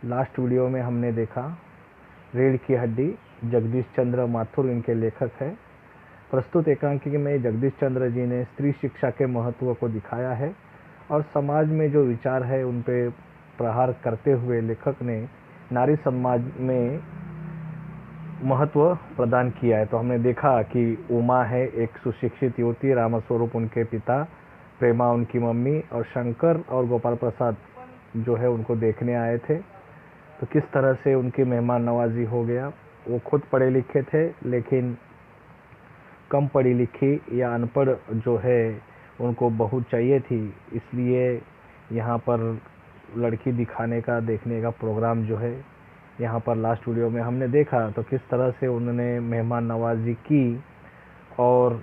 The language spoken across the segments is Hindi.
लास्ट वीडियो में हमने देखा रीढ़ की हड्डी, जगदीश चंद्र माथुर इनके लेखक हैं। प्रस्तुत एकांकी में जगदीश चंद्र जी ने स्त्री शिक्षा के महत्व को दिखाया है और समाज में जो विचार है उन पे प्रहार करते हुए लेखक ने नारी समाज में महत्व प्रदान किया है। तो हमने देखा कि उमा है एक सुशिक्षित युवती, रामस्वरूप उनके पिता, प्रेमा उनकी मम्मी और शंकर और गोपाल प्रसाद जो है उनको देखने आए थे। तो किस तरह से उनकी मेहमान नवाजी हो गया। वो खुद पढ़े लिखे थे लेकिन कम पढ़ी लिखी या अनपढ़ जो है उनको बहू चाहिए थी, इसलिए यहाँ पर लड़की दिखाने का देखने का प्रोग्राम जो है यहाँ पर लास्ट वीडियो में हमने देखा। तो किस तरह से उन्होंने मेहमान नवाजी की और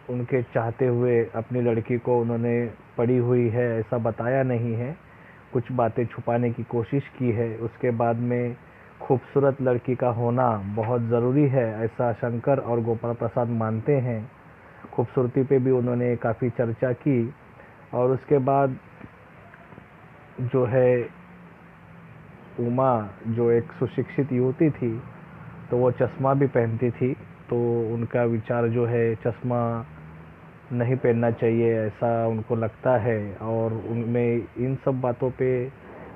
उनके चाहते हुए अपनी लड़की को उन्होंने पढ़ी हुई है ऐसा बताया नहीं है, कुछ बातें छुपाने की कोशिश की है। उसके बाद में खूबसूरत लड़की का होना बहुत ज़रूरी है ऐसा शंकर और गोपाल प्रसाद मानते हैं। खूबसूरती पे भी उन्होंने काफ़ी चर्चा की और उसके बाद जो है उमा जो एक सुशिक्षित युवती थी तो वो चश्मा भी पहनती थी, तो उनका विचार जो है चश्मा नहीं पहनना चाहिए ऐसा उनको लगता है। और उनमें इन सब बातों पे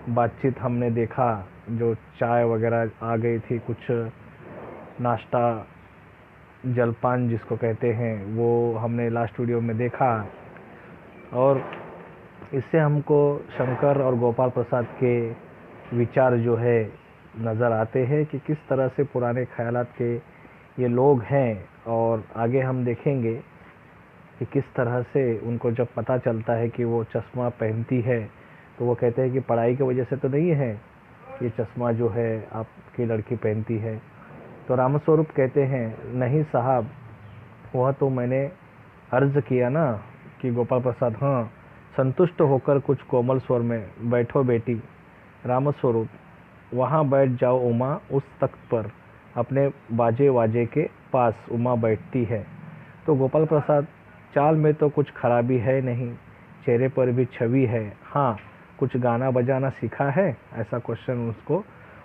बातचीत हमने देखा, जो चाय वगैरह आ गई थी, कुछ नाश्ता जलपान जिसको कहते हैं वो हमने लास्ट वीडियो में देखा। और इससे हमको शंकर और गोपाल प्रसाद के विचार जो है नज़र आते हैं कि किस तरह से पुराने ख्यालात के ये लोग हैं। और आगे हम देखेंगे कि किस तरह से उनको जब पता चलता है कि वो चश्मा पहनती है तो वो कहते हैं कि पढ़ाई की वजह से तो नहीं है ये चश्मा जो है आपकी लड़की पहनती है। तो रामस्वरूप कहते हैं नहीं साहब, वह तो मैंने अर्ज़ किया ना कि गोपाल प्रसाद हाँ, संतुष्ट होकर कुछ कोमल स्वर में, बैठो बेटी। रामस्वरूप वहाँ बैठ जाओ उमा, उस तख्त पर अपने बाजे वाजे के पास उमा बैठती है। तो गोपाल प्रसाद चाल में तो कुछ खराबी है नहीं, चेहरे पर भी छवि है, हाँ कुछ गाना बजाना सीखा है, ऐसा क्वेश्चन उसको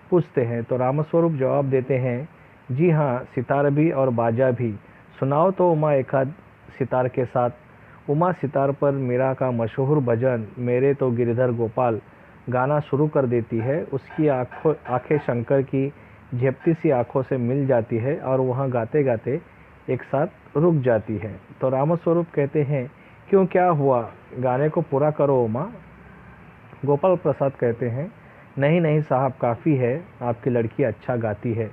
पूछते हैं। तो रामस्वरूप जवाब देते हैं जी हाँ, सितार भी और बाजा भी। सुनाओ तो उमा एक आध सितार के साथ। उमा सितार पर मीरा का मशहूर भजन मेरे तो गिरधर गोपाल गाना शुरू कर देती है। उसकी आंखें शंकर की झपटी सी आंखों से मिल जाती है और वह गाते गाते एक साथ रुक जाती है। तो रामस्वरूप कहते हैं क्यों, क्या हुआ, गाने को पूरा करो उमा। गोपाल प्रसाद कहते हैं नहीं नहीं साहब, काफ़ी है, आपकी लड़की अच्छा गाती है।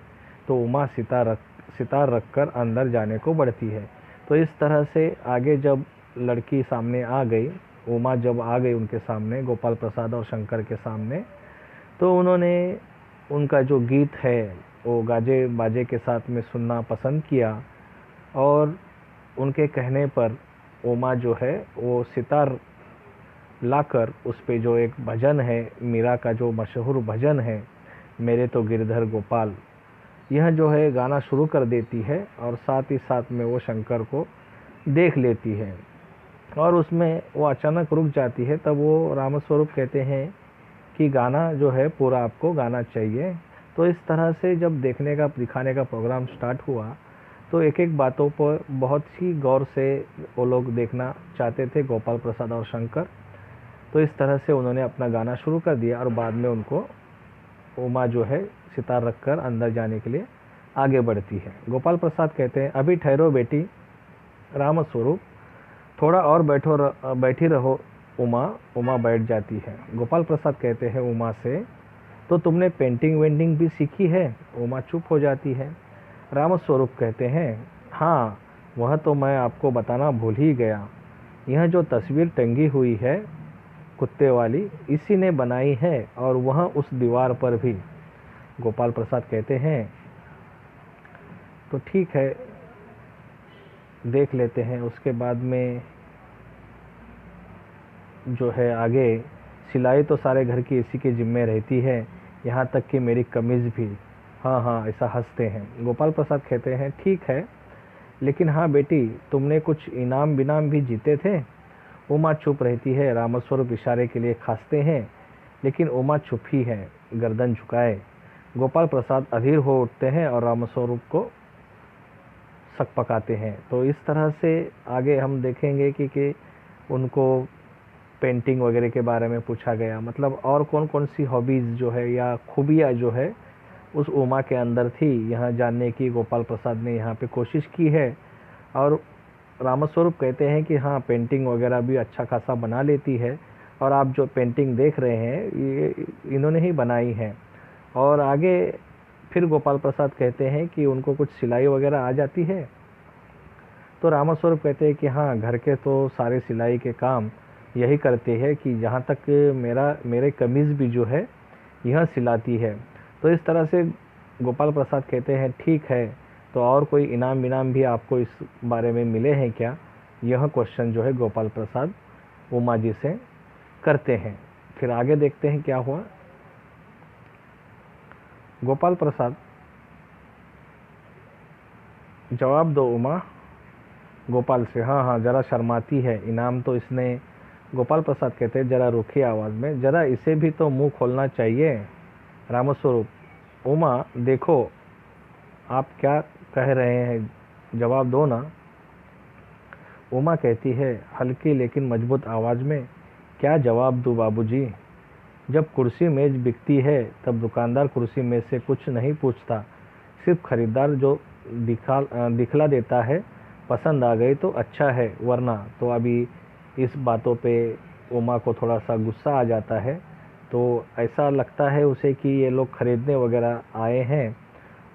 तो उमा सितार रखकर अंदर जाने को बढ़ती है। तो इस तरह से आगे जब लड़की सामने आ गई, उमा जब आ गई उनके सामने, गोपाल प्रसाद और शंकर के सामने, तो उन्होंने उनका जो गीत है वो गाजे बाजे के साथ में सुनना पसंद किया। और उनके कहने पर उमा जो है वो सितार लाकर उस पे जो एक भजन है मीरा का, जो मशहूर भजन है मेरे तो गिरधर गोपाल, यह जो है गाना शुरू कर देती है। और साथ ही साथ में वो शंकर को देख लेती है और उसमें वो अचानक रुक जाती है। तब वो रामस्वरूप कहते हैं कि गाना जो है पूरा आपको गाना चाहिए। तो इस तरह से जब दिखाने का प्रोग्राम स्टार्ट हुआ तो एक एक बातों पर बहुत ही गौर से वो लोग देखना चाहते थे, गोपाल प्रसाद और शंकर। तो इस तरह से उन्होंने अपना गाना शुरू कर दिया और बाद में उनको उमा जो है सितार रखकर अंदर जाने के लिए आगे बढ़ती है। गोपाल प्रसाद कहते हैं अभी ठहरो बेटी। रामस्वरूप थोड़ा और बैठी रहो उमा। उमा बैठ जाती है। गोपाल प्रसाद कहते हैं उमा से तो तुमने पेंटिंग वेंटिंग भी सीखी है। उमा चुप हो जाती है। रामस्वरूप कहते हैं हाँ, वह तो मैं आपको बताना भूल ही गया, यह जो तस्वीर टंगी हुई है कुत्ते वाली, इसी ने बनाई है और वह उस दीवार पर भी। गोपाल प्रसाद कहते हैं तो ठीक है, देख लेते हैं। उसके बाद में जो है आगे सिलाई तो सारे घर की इसी के जिम्मे रहती है, यहाँ तक कि मेरी कमीज़ भी। हाँ हाँ, ऐसा हंसते हैं। गोपाल प्रसाद कहते हैं ठीक है, लेकिन हाँ बेटी, तुमने कुछ इनाम बिनाम भी जीते थे। उमा चुप रहती है। रामस्वरूप इशारे के लिए खांसते हैं लेकिन उमा चुप ही है, गर्दन झुकाए। गोपाल प्रसाद अधीर हो उठते हैं और रामस्वरूप को सकपकाते हैं। तो इस तरह से आगे हम देखेंगे कि उनको पेंटिंग वगैरह के बारे में पूछा गया, मतलब और कौन कौन सी हॉबीज़ जो है या खूबियाँ जो है उस उमा के अंदर थी, यहाँ जानने की गोपाल प्रसाद ने यहाँ पे कोशिश की है। और रामस्वरूप कहते हैं कि हाँ, पेंटिंग वगैरह भी अच्छा खासा बना लेती है, और आप जो पेंटिंग देख रहे हैं ये इन्होंने ही बनाई है। और आगे फिर गोपाल प्रसाद कहते हैं कि उनको कुछ सिलाई वगैरह आ जाती है। तो रामस्वरूप कहते हैं कि हाँ, घर के तो सारे सिलाई के काम यही करते हैं कि जहाँ तक मेरे कमीज़ भी जो है यह सिलाती है। तो इस तरह से गोपाल प्रसाद कहते हैं ठीक है, तो और कोई इनाम विनाम भी आपको इस बारे में मिले हैं क्या? यह क्वेश्चन जो है गोपाल प्रसाद उमा जी से करते हैं। फिर आगे देखते हैं क्या हुआ। गोपाल प्रसाद, जवाब दो उमा। गोपाल से, हाँ हाँ, ज़रा शर्माती है, इनाम तो इसने। गोपाल प्रसाद कहते हैं ज़रा रूखी आवाज़ में, ज़रा इसे भी तो मुंह खोलना चाहिए। रामस्वरूप, उमा देखो आप क्या कह रहे हैं, जवाब दो ना। उमा कहती है हल्की लेकिन मजबूत आवाज़ में, क्या जवाब दूँ बाबूजी? जब कुर्सी मेज बिकती है तब दुकानदार कुर्सी में से कुछ नहीं पूछता, सिर्फ खरीदार जो दिखला देता है, पसंद आ गई तो अच्छा है, वरना तो। अभी इस बातों पे उमा को थोड़ा सा गुस्सा आ जाता है। तो ऐसा लगता है उसे कि ये लोग खरीदने वगैरह आए हैं,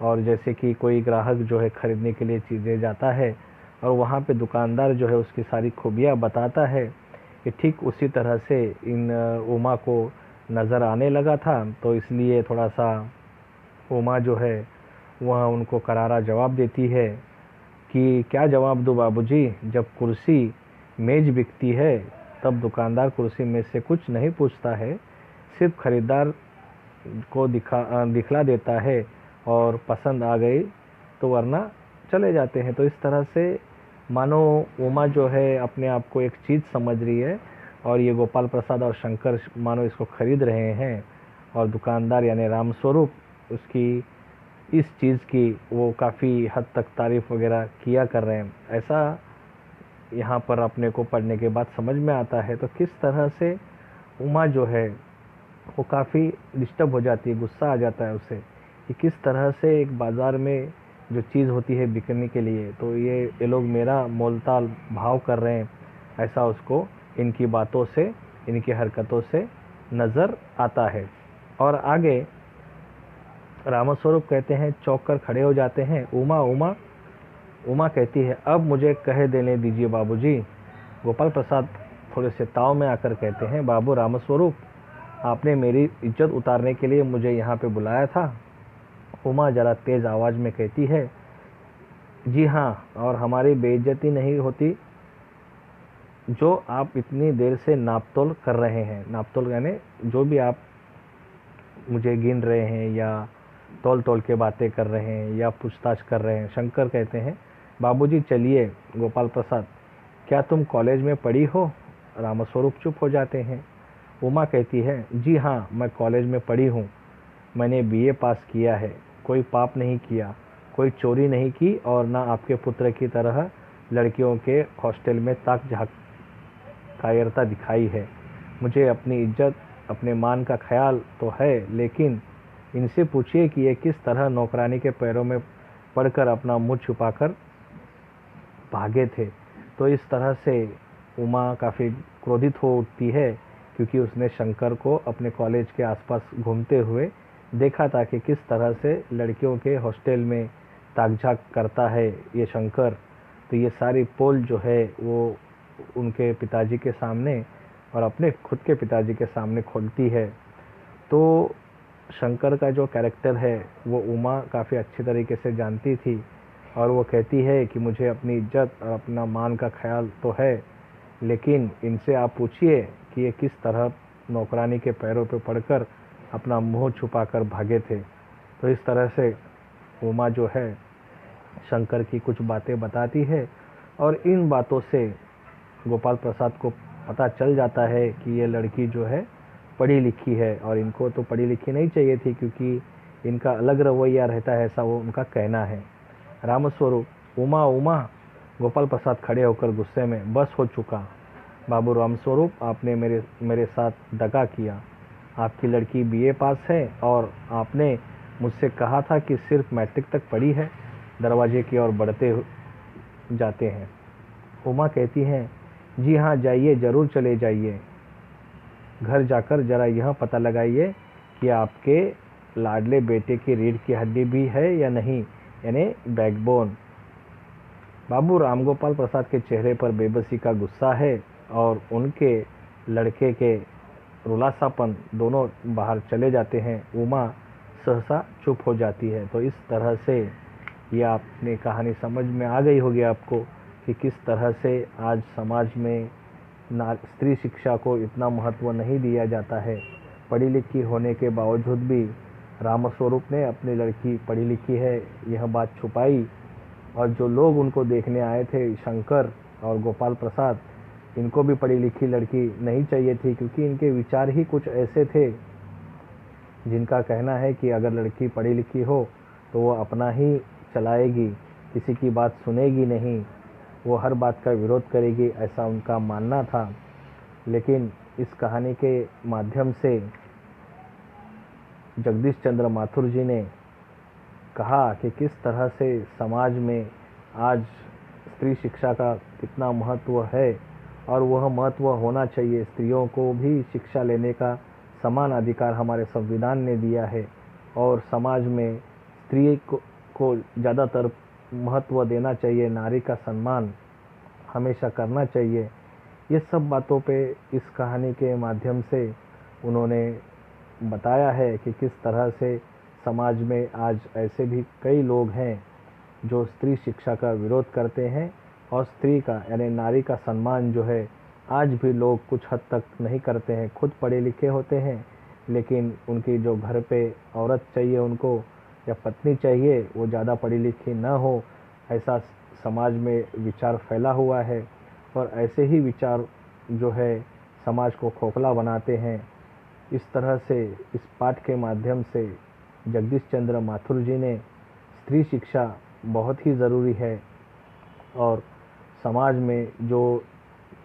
और जैसे कि कोई ग्राहक जो है खरीदने के लिए चीज़ें जाता है और वहाँ पे दुकानदार जो है उसकी सारी खूबियाँ बताता है, कि ठीक उसी तरह से इन उमा को नज़र आने लगा था। तो इसलिए थोड़ा सा उमा जो है वह उनको करारा जवाब देती है कि क्या जवाब दूँ बाबूजी? जब कुर्सी मेज बिकती है तब दुकानदार कुर्सी में से कुछ नहीं पूछता है, सिर्फ खरीदार को दिखला देता है, और पसंद आ गई तो वरना चले जाते हैं। तो इस तरह से मानो उमा जो है अपने आप को एक चीज़ समझ रही है, और ये गोपाल प्रसाद और शंकर मानो इसको खरीद रहे हैं, और दुकानदार यानी रामस्वरूप उसकी इस चीज़ की वो काफ़ी हद तक तारीफ़ वगैरह किया कर रहे हैं। ऐसा यहाँ पर अपने को पढ़ने के बाद समझ में आता है। तो किस तरह से उमा जो है वो काफ़ी डिस्टर्ब हो जाती है, गुस्सा आ जाता है उसे, कि किस तरह से एक बाज़ार में जो चीज़ होती है बिकने के लिए, तो ये लोग मेरा मोलताल भाव कर रहे हैं, ऐसा उसको इनकी बातों से, इनकी हरकतों से नज़र आता है। और आगे रामस्वरूप कहते हैं, चौंक कर खड़े हो जाते हैं, उमा उमा। उमा कहती है अब मुझे कह देने दीजिए बाबूजी। गोपाल प्रसाद थोड़े से ताव में आकर कहते हैं, बाबू रामस्वरूप, आपने मेरी इज्जत उतारने के लिए मुझे यहाँ पे बुलाया था। उमा ज़रा तेज़ आवाज़ में कहती है, जी हाँ, और हमारी बेइज्जती नहीं होती जो आप इतनी देर से नापतोल कर रहे हैं। नापतोल यानी जो भी आप मुझे गिन रहे हैं या तौल तौल के बातें कर रहे हैं या पूछताछ कर रहे हैं। शंकर कहते हैं, बाबूजी चलिए। गोपाल प्रसाद, क्या तुम कॉलेज में पढ़ी हो? रामस्वरूप चुप हो जाते हैं। उमा कहती है, जी हाँ, मैं कॉलेज में पढ़ी हूँ, मैंने बीए पास किया है, कोई पाप नहीं किया, कोई चोरी नहीं की, और ना आपके पुत्र की तरह लड़कियों के हॉस्टल में ताक झांक कायरता दिखाई है। मुझे अपनी इज्जत, अपने मान का ख्याल तो है, लेकिन इनसे पूछिए कि ये किस तरह नौकरानी के पैरों में पड़कर अपना मुँह छुपाकर भागे थे। तो इस तरह से उमा काफ़ी क्रोधित हो उठती है, क्योंकि उसने शंकर को अपने कॉलेज के आसपास घूमते हुए देखा था कि किस तरह से लड़कियों के हॉस्टल में ताक-झाँक करता है ये शंकर। तो ये सारी पोल जो है वो उनके पिताजी के सामने और अपने खुद के पिताजी के सामने खोलती है। तो शंकर का जो कैरेक्टर है वो उमा काफ़ी अच्छी तरीके से जानती थी, और वो कहती है कि मुझे अपनी इज्जत और अपना मान का ख्याल तो है, लेकिन इनसे आप पूछिए कि ये किस तरह नौकरानी के पैरों पे पड़कर अपना मुंह छुपाकर भागे थे। तो इस तरह से उमा जो है शंकर की कुछ बातें बताती है, और इन बातों से गोपाल प्रसाद को पता चल जाता है कि ये लड़की जो है पढ़ी लिखी है, और इनको तो पढ़ी लिखी नहीं चाहिए थी क्योंकि इनका अलग रवैया रहता है, ऐसा वो उनका कहना है। रामस्वरूप, उमा उमा। गोपाल प्रसाद खड़े होकर गुस्से में, बस हो चुका। बाबू रामस्वरूप, आपने मेरे साथ दगा किया। आपकी लड़की बीए पास है और आपने मुझसे कहा था कि सिर्फ मैट्रिक तक पढ़ी है। दरवाजे की ओर बढ़ते जाते हैं। उमा कहती हैं, जी हाँ, जाइए, ज़रूर चले जाइए। घर जाकर जरा यह पता लगाइए कि आपके लाडले बेटे की रीढ़ की हड्डी भी है या नहीं, यानी बैकबोन। बाबू रामगोपाल प्रसाद के चेहरे पर बेबसी का गुस्सा है और उनके लड़के के रुलासापन दोनों बाहर चले जाते हैं। उमा सहसा चुप हो जाती है। तो इस तरह से ये आपने कहानी समझ में आ गई होगी आपको कि किस तरह से आज समाज में स्त्री शिक्षा को इतना महत्व नहीं दिया जाता है। पढ़ी लिखी होने के बावजूद भी रामस्वरूप ने अपनी लड़की पढ़ी लिखी है यह बात छुपाई, और जो लोग उनको देखने आए थे, शंकर और गोपाल प्रसाद, इनको भी पढ़ी लिखी लड़की नहीं चाहिए थी क्योंकि इनके विचार ही कुछ ऐसे थे जिनका कहना है कि अगर लड़की पढ़ी लिखी हो तो वो अपना ही चलाएगी, किसी की बात सुनेगी नहीं, वो हर बात का विरोध करेगी, ऐसा उनका मानना था। लेकिन इस कहानी के माध्यम से जगदीश चंद्र माथुर जी ने कहा कि किस तरह से समाज में आज स्त्री शिक्षा का कितना महत्व है, और वह महत्व होना चाहिए। स्त्रियों को भी शिक्षा लेने का समान अधिकार हमारे संविधान ने दिया है, और समाज में स्त्री को ज़्यादातर महत्व देना चाहिए, नारी का सम्मान हमेशा करना चाहिए। ये सब बातों पे इस कहानी के माध्यम से उन्होंने बताया है कि किस तरह से समाज में आज ऐसे भी कई लोग हैं जो स्त्री शिक्षा का विरोध करते हैं, और स्त्री का यानी नारी का सम्मान जो है आज भी लोग कुछ हद तक नहीं करते हैं। खुद पढ़े लिखे होते हैं लेकिन उनकी जो घर पे औरत चाहिए उनको, या पत्नी चाहिए, वो ज़्यादा पढ़ी लिखी न हो, ऐसा समाज में विचार फैला हुआ है। और ऐसे ही विचार जो है समाज को खोखला बनाते हैं। इस तरह से इस पाठ के माध्यम से जगदीश चंद्र माथुर जी ने स्त्री शिक्षा बहुत ही ज़रूरी है, और समाज में जो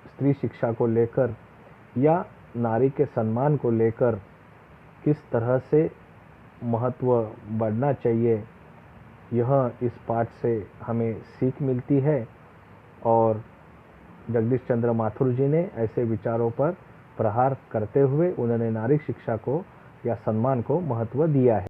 स्त्री शिक्षा को लेकर या नारी के सम्मान को लेकर किस तरह से महत्व बढ़ना चाहिए, यह इस पाठ से हमें सीख मिलती है। और जगदीश चंद्र माथुर जी ने ऐसे विचारों पर प्रहार करते हुए उन्होंने नारी शिक्षा को या सम्मान को महत्व दिया है।